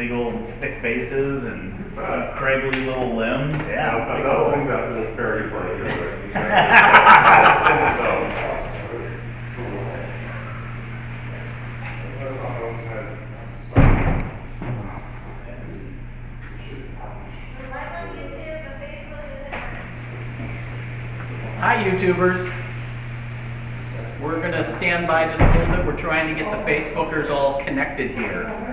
big old thick bases and craggly little limbs. Yeah, I don't think that little fairy furniture. Hi YouTubers. We're going to stand by just a little bit. We're trying to get the Facebookers all connected here.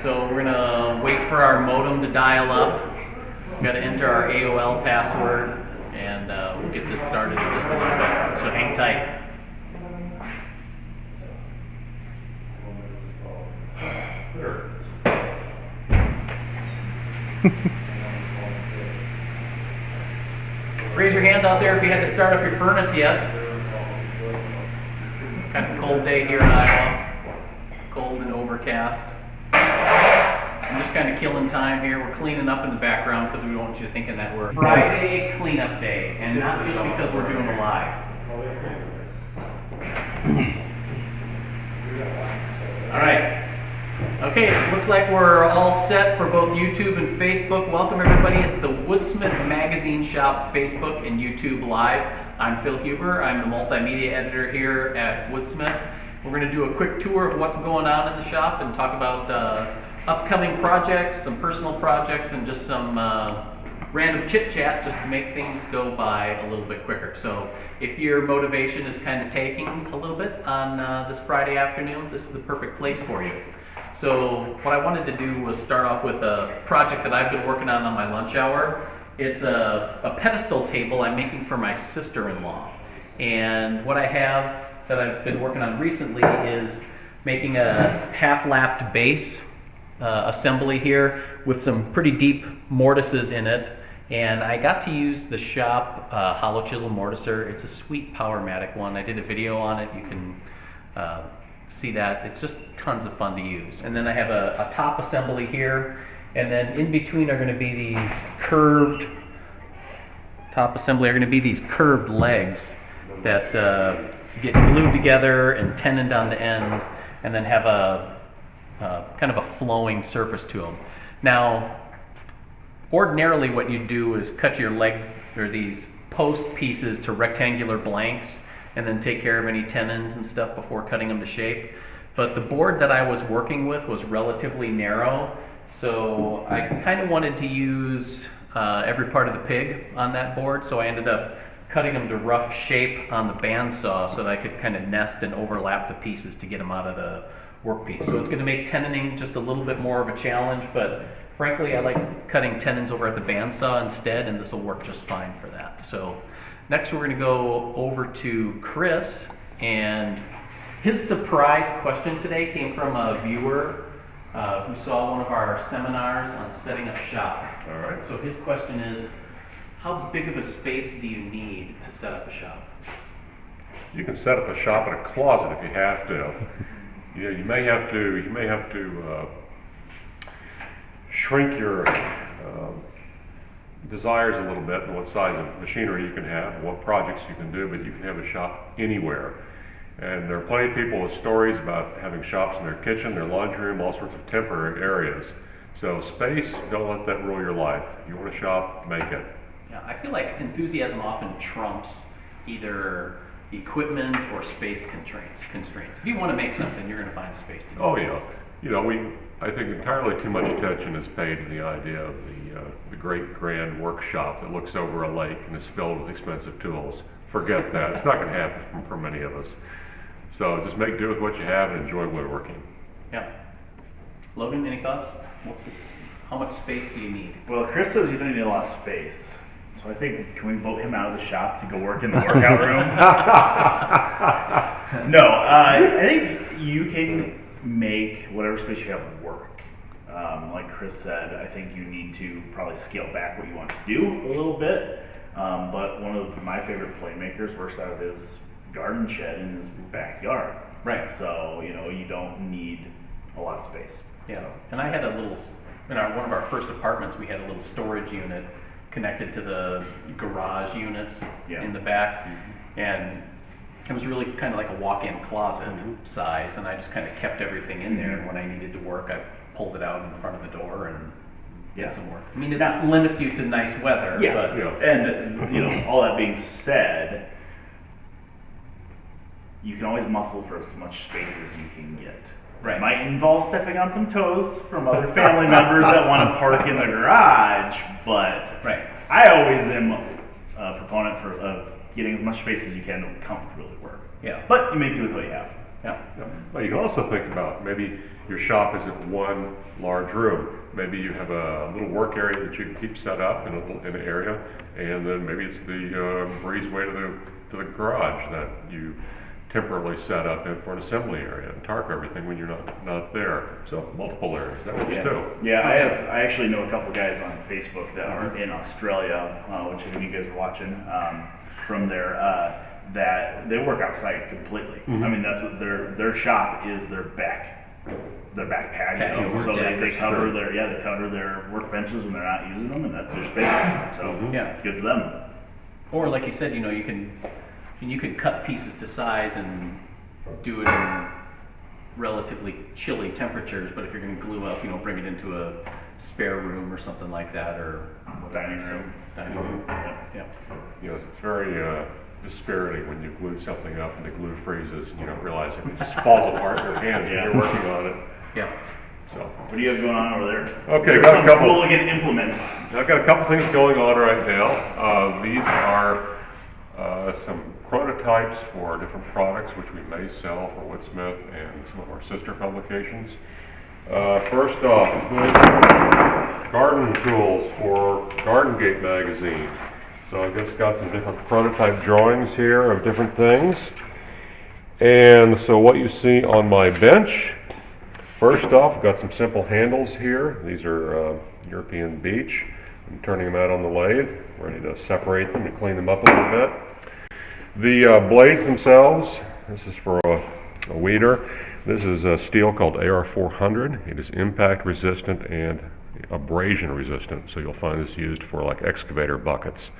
So we're going to wait for our modem to dial up. We've got to enter our AOL password and we'll get this started in just a little bit. So hang tight. Raise your hand out there if you had to start up your furnace yet. Kind of a cold day here in Iowa. Cold and overcast. I'm just kind of killing time here. We're cleaning up in the background because we don't want you thinking that we're Friday cleanup day, and not just because we're doing a live. All right. Okay, it looks like we're all set for both YouTube and Facebook. Welcome everybody. It's the Woodsmith Magazine Shop Facebook and YouTube Live. I'm Phil Huber. I'm the multimedia editor here at Woodsmith. We're going to do a quick tour of what's going on in the shop and talk about upcoming projects, some personal projects, and just some random chit-chat just to make things go by a little bit quicker. So if your motivation is kind of taking a little bit on this Friday afternoon, this is the perfect place for you. So what I wanted to do was start off with a project that I've been working on my lunch hour. It's a pedestal table I'm making for my sister-in-law. And what I have that I've been working on recently is making a half-lapped base assembly here with some pretty deep mortises in it. And I got to use the shop hollow chisel mortiser. It's a sweet Powermatic one. I did a video on it. You can see that. It's just tons of fun to use. And then I have a top assembly here, and then in between are going to be these curved curved legs that get glued together and tenoned on the ends, and then have a kind of a flowing surface to them. Now, ordinarily what you do is cut your leg or these post pieces to rectangular blanks and then take care of any tenons and stuff before cutting them to shape. But the board that I was working with was relatively narrow, so I kind of wanted to use every part of the pig on that board, so I ended up cutting them to rough shape on the bandsaw so that I could kind of nest and overlap the pieces to get them out of the workpiece. So it's going to make tenoning just a little bit more of a challenge, but frankly I like cutting tenons over at the bandsaw instead, and this will work just fine for that. So next we're going to go over to Chris, and his surprise question today came from a viewer who saw one of our seminars on setting up shop. All right. So his question is, how big of a space do you need to set up a shop? You can set up a shop in a closet if you have to. You may have to shrink your desires a little bit and what size of machinery you can have, what projects you can do, but you can have a shop anywhere. And there are plenty of people with stories about having shops in their kitchen, their laundry room, all sorts of temporary areas. So space, don't let that rule your life. If you want a shop, make it. Yeah, I feel like enthusiasm often trumps either equipment or space constraints. If you want to make something, you're going to find a space to do it. Oh yeah. I think entirely too much attention is paid to the idea of the great grand workshop that looks over a lake and is filled with expensive tools. Forget that. It's not going to happen for many of us. So just make do with what you have and enjoy woodworking. Yeah. Logan, any thoughts? How much space do you need? Well, Chris says you don't need a lot of space. So I think, can we vote him out of the shop to go work in the workout room? No, I think you can make whatever space you have work. Like Chris said, I think you need to probably scale back what you want to do a little bit. But one of my favorite playmakers works out of his garden shed in his backyard. Right. So, you don't need a lot of space. Yeah. So. And I had a little, one of our first apartments, we had a little storage unit connected to the garage units in the back. And becomes really kind of like a walk-in closet size, and I just kind of kept everything in there. And when I needed to work, I pulled it out in front of the door and did some work. I mean, it limits you to nice weather. Yeah, but, and all that being said, you can always muscle for as much space as you can get. Right. It might involve stepping on some toes from other family members that want to park in the garage, but I always am a proponent of getting as much space as you can to comfortably work. Yeah. But you make do with what you have. Yeah. Well, you can also think about maybe your shop isn't one large room. Maybe you have a little work area that you can keep set up in an area, and then maybe it's the breezeway to the garage that you temporarily set up in for an assembly area and tarp everything when you're not there. So multiple areas, that works too. Yeah, I actually know a couple guys on Facebook that are in Australia, which if you guys are watching from there, that they work outside completely. I mean, that's what their shop is, their back patio. So they cover their workbenches when they're not using them, and that's their space. So it's good for them. Or like you said, you can cut pieces to size and do it in relatively chilly temperatures, but if you're going to glue up, bring it into a spare room or something like that, or Dining room. Yeah. It's very dispiriting when you glue something up and the glue freezes and you don't realize it just falls apart in your hands when you're working on it. Yeah. So, what do you have going on over there? Okay, There's some cool looking implements. I've got a couple things going on right now. These are some prototypes for different products which we may sell for Woodsmith and some of our sister publications. First off, garden tools for Garden Gate Magazine. So I just got some different prototype drawings here of different things. And so what you see on my bench, first off, I've got some simple handles here. These are European beech. I'm turning them out on the lathe, ready to separate them and clean them up a little bit. The blades themselves, this is for a weeder. This is a steel called AR400. It is impact resistant and abrasion resistant, so you'll find this used for like excavator buckets.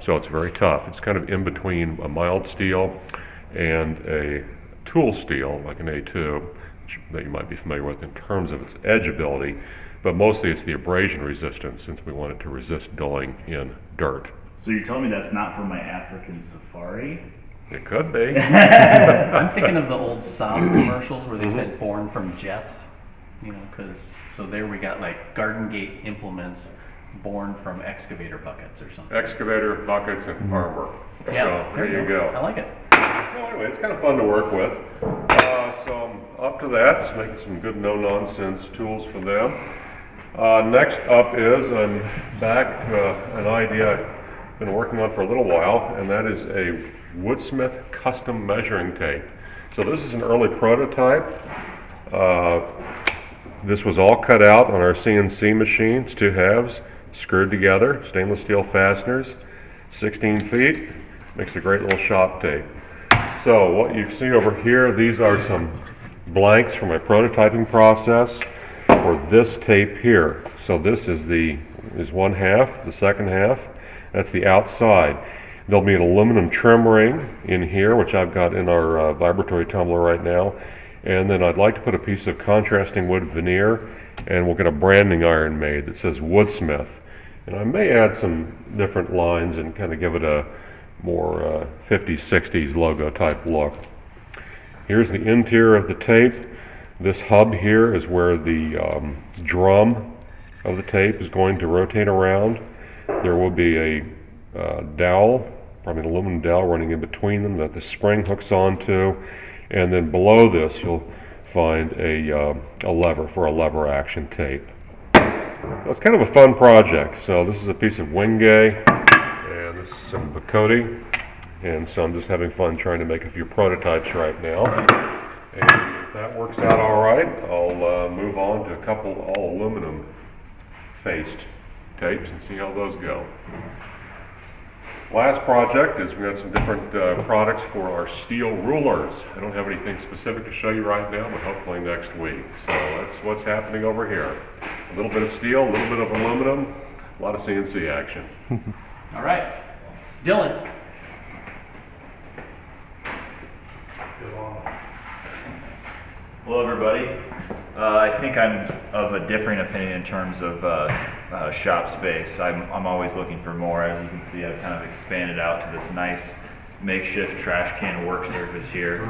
So it's very tough. It's kind of in between a mild steel and a tool steel, like an A2, that you might be familiar with in terms of its edge ability, but mostly it's the abrasion resistance, since we want it to resist dulling in dirt. So you're telling me that's not for my African safari? It could be. I'm thinking of the old Saab commercials where they said "born from jets," so there we got like Garden Gate implements born from excavator buckets or something. Excavator buckets and armor. Yeah, so there you go. I like it. So anyway, it's kind of fun to work with. So I'm up to that, just making some good no-nonsense tools for them. Next up is I'm back to an idea I've been working on for a little while, and that is a Woodsmith custom measuring tape. So this is an early prototype. This was all cut out on our CNC machine. It's 2 halves, screwed together, stainless steel fasteners, 16 feet. Makes a great little shop tape. So what you see over here, these are some blanks from my prototyping process for this tape here. So this is one half, the second half. That's the outside. There'll be an aluminum trim ring in here, which I've got in our vibratory tumbler right now. And then I'd like to put a piece of contrasting wood veneer, and we'll get a branding iron made that says Woodsmith. And I may add some different lines and kind of give it a more 50s, 60s logo type look. Here's the interior of the tape. This hub here is where the drum of the tape is going to rotate around. There will be a dowel, probably an aluminum dowel running in between them that the spring hooks onto, and then below this you'll find a lever for a lever action tape. So it's kind of a fun project. So this is a piece of Wingay, and this is some Bacote, and so I'm just having fun trying to make a few prototypes right now. And if that works out all right, I'll move on to a couple all aluminum faced tapes and see how those go. Last project is we got some different products for our steel rulers. I don't have anything specific to show you right now, but hopefully next week. So that's what's happening over here. A little bit of steel, a little bit of aluminum, a lot of CNC action. All right, Dylan. Hello, everybody. I think I'm of a differing opinion in terms of shop space. I'm always looking for more. As you can see, I've kind of expanded out to this nice makeshift trash can work surface here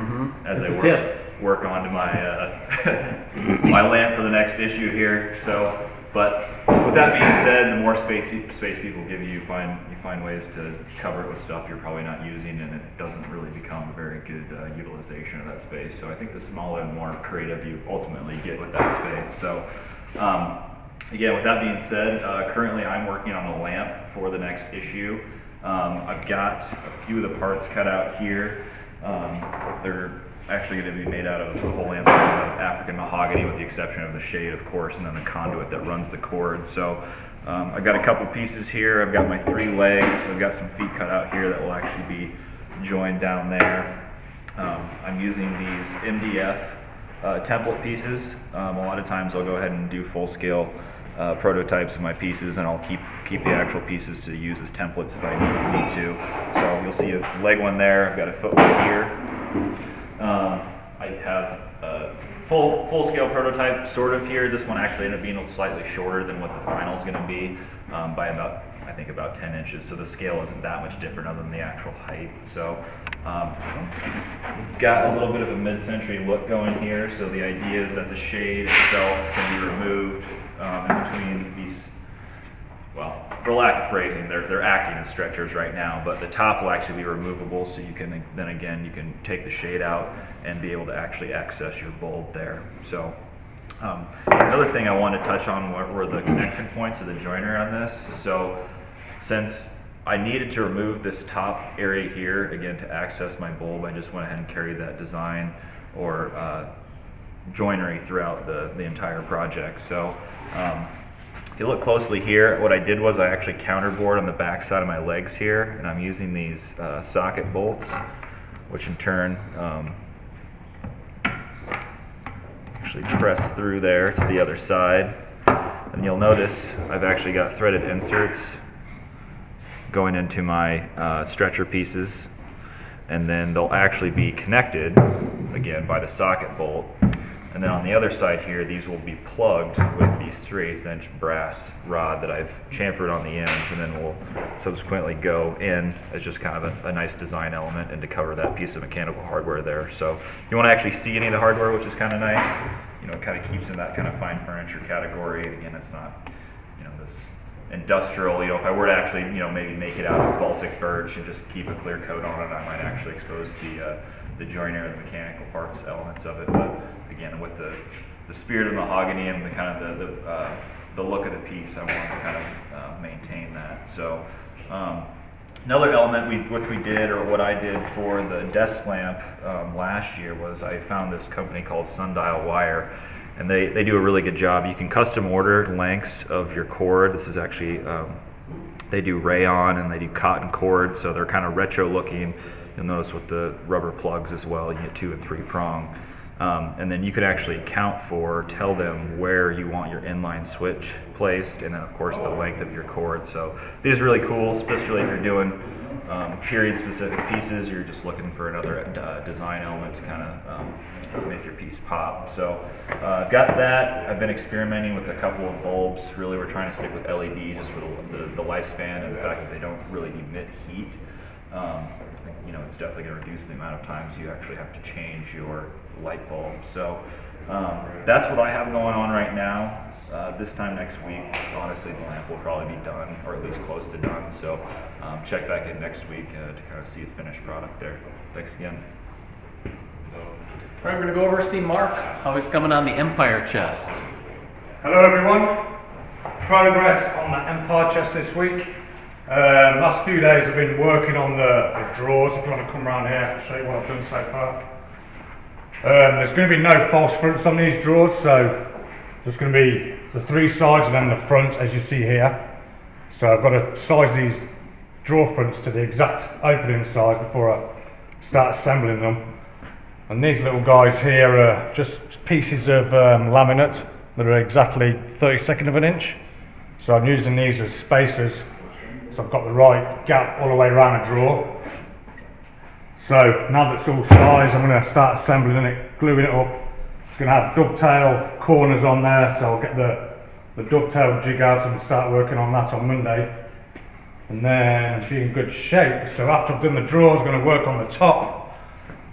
as I work onto my my lamp for the next issue here. So, but with that being said, the more space people give you, you find ways to cover it with stuff you're probably not using, and it doesn't really become a very good utilization of that space. So I think the smaller and more creative you ultimately get with that space. So again, with that being said, currently I'm working on a lamp for the next issue. I've got a few of the parts cut out here. They're actually going to be made out of the whole lamp of African mahogany, with the exception of the shade, of course, and then the conduit that runs the cord. So I've got a couple pieces here. I've got my 3 legs. I've got some feet cut out here that will actually be joined down there. I'm using these MDF template pieces. A lot of times I'll go ahead and do full-scale prototypes of my pieces, and I'll keep the actual pieces to use as templates if I need to. So you'll see a leg one there. I've got a foot one here. I have a full-scale prototype sort of here. This one actually ended up being slightly shorter than what the final is going to be by about 10 inches. So the scale isn't that much different other than the actual height. So got a little bit of a mid-century look going here. So the idea is that the shade itself can be removed in between these. Well, for lack of phrasing, they're acting as stretchers right now, but the top will actually be removable, so you can then again you can take the shade out and be able to actually access your bulb there. So another thing I wanted to touch on were the connection points of the joiner on this. So since I needed to remove this top area here again to access my bulb, I just went ahead and carried that design or joinery throughout the entire project. So if you look closely here, what I did was I actually counterbored on the back side of my legs here, and I'm using these socket bolts, which in turn actually press through there to the other side. And you'll notice I've actually got threaded inserts going into my stretcher pieces, and then they'll actually be connected again by the socket bolt. And then on the other side here, these will be plugged with these 3/8 inch brass rod that I've chamfered on the ends, and then will subsequently go in as just kind of a nice design element and to cover that piece of mechanical hardware there. So you won't actually see any of the hardware, which is kind of nice. You know, it kind of keeps in that kind of fine furniture category. Again, it's not, you know, this industrial, you know, if I were to actually, you know, maybe make it out of Baltic birch and just keep a clear coat on it, I might actually expose the joiner and the mechanical parts elements of it. But again, with the spirit of mahogany and the kind of the look of the piece, I wanted to kind of maintain that. So another element which we did, or what I did for the desk lamp last year, was I found this company called Sundial Wire, and they do a really good job. You can custom order lengths of your cord. This is actually they do rayon and they do cotton cord, so they're kind of retro looking. You'll notice with the rubber plugs as well, you get 2 and 3 prong. And then you can actually tell them where you want your inline switch placed, and then of course the length of your cord. So these are really cool, especially if you're doing period specific pieces, you're just looking for another design element to kind of make your piece pop. So I've got that. I've been experimenting with a couple of bulbs. Really, we're trying to stick with LED just for the lifespan and the fact that they don't really emit heat. You know, it's definitely going to reduce the amount of times you actually have to change your light bulb. So that's what I have going on right now. This time next week, honestly, the lamp will probably be done, or at least close to done. So check back in next week to kind of see the finished product there. Thanks again. All right, we're going to go over to see Mark, how he's coming on the Empire chest. Hello everyone. Progress on the Empire chest this week. Last few days I've been working on the drawers. If you want to come around here, I'll show you what I've done so far. There's going to be no false fronts on these drawers, so there's going to be the 3 sides and then the front, as you see here. So I've got to size these drawer fronts to the exact opening size before I start assembling them. And these little guys here are just pieces of laminate that are exactly 32nd of an inch. So I'm using these as spacers, so I've got the right gap all the way around a drawer. So now that's all sized, I'm going to start assembling it, gluing it up, going to have dovetail corners on there, so I'll get the dovetail jig out and start working on that on Monday. And then be in good shape. So after I've done the drawers, I'm going to work on the top.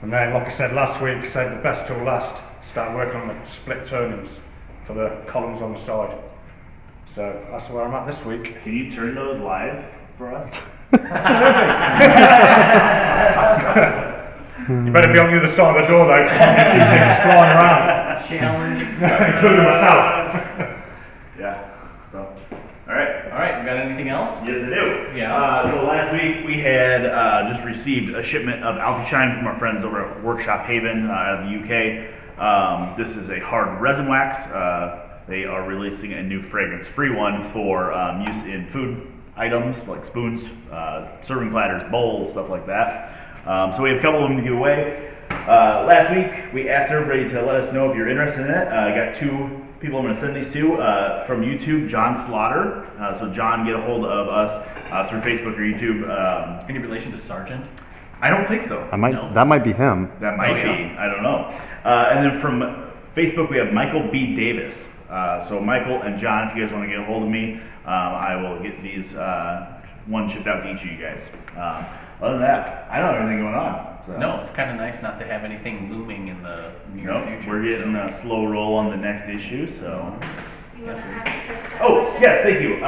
And then, like I said last week, save the best till last. Start working on the split turnings for the columns on the side. So that's where I'm at this week. Can you turn those live for us? You better be on the other side of the door though, to keep things flying around. Challenging Including myself. Yeah. So, all right. All right, you got anything else? Yes, I do. Yeah. So last week we had just received a shipment of Alfie Shine from our friends over at Workshop Haven out of the UK. This is a hard resin wax. They are releasing a new fragrance-free one for use in food items like spoons, serving platters, bowls, stuff like that. So we have a couple of them to give away. Last week we asked everybody to let us know if you're interested in it. I got 2 people I'm going to send these to from YouTube. John Slaughter. So John, get a hold of us through Facebook or YouTube. Any relation to Sargent? I don't think so. No. That might be him. That might be. I don't know. And then from Facebook we have Michael B. Davis. So Michael and John, if you guys want to get a hold of me, I will get these one shipped out to each of you guys. Other than that, I don't have anything going on. So. No, it's kind of nice not to have anything looming in the near future. We're getting a slow roll on the next issue, so. You want to ask this Oh, yes, thank you.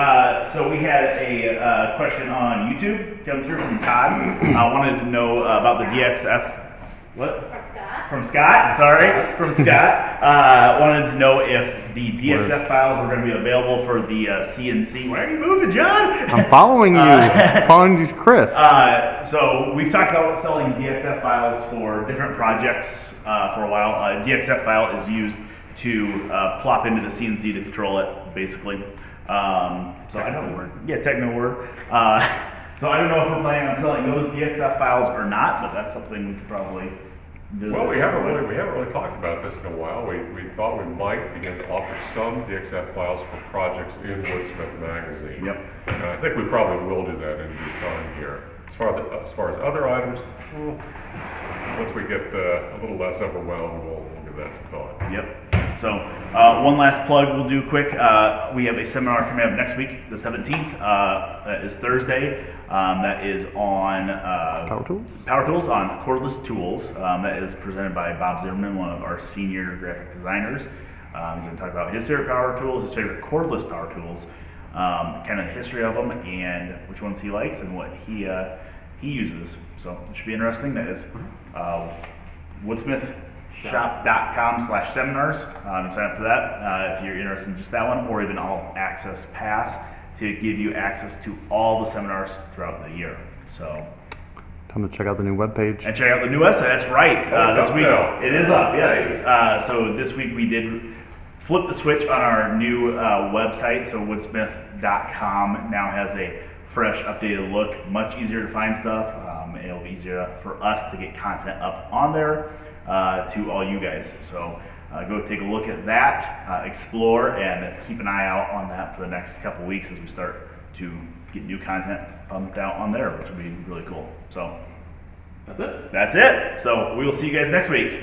So we had a question on YouTube come through from Todd. I wanted to know about the DXF. What? from Scott? From Scott, sorry, from Scott. Wanted to know if the DXF files were going to be available for the CNC. Why are you moving, John? I'm following you. Following you, Chris. So we've talked about selling DXF files for different projects for a while. DXF file is used to plop into the CNC to control it, basically. So I don't word. Yeah, techno word. So I don't know if we're planning on selling those DXF files or not, but that's something we could probably do. Well, we haven't really talked about this in a while. We thought we might begin to offer some DXF files for projects in Woodsmith Magazine. Yep. And I think we probably will do that in due time here. As far as other items, once we get a little less overwhelmed, we'll give that some thought. Yep. So one last plug we'll do quick. We have a seminar coming up next week, the 17th. That is Thursday. That is on Power Tools on cordless tools. That is presented by Bob Zimmerman, one of our senior graphic designers. He's going to talk about his favorite power tools, his favorite cordless power tools, kind of the history of them, and which ones he likes and what he uses. So it should be interesting. That is woodsmithshop.com/seminars. You sign up for that if you're interested in just that one, or even all access pass to give you access to all the seminars throughout the year. So Time to check out the new webpage. and check out the new website. That's right. It's This up week now. it is up. Yes. So this week we did flip the switch on our new website. So woodsmith.com now has a fresh, updated look. Much easier to find stuff. It'll be easier for us to get content up on there to all you guys. So go take a look at that, explore, and keep an eye out on that for the next couple weeks as we start to get new content pumped out on there, which will be really cool. So That's it. that's it. So we will see you guys next week.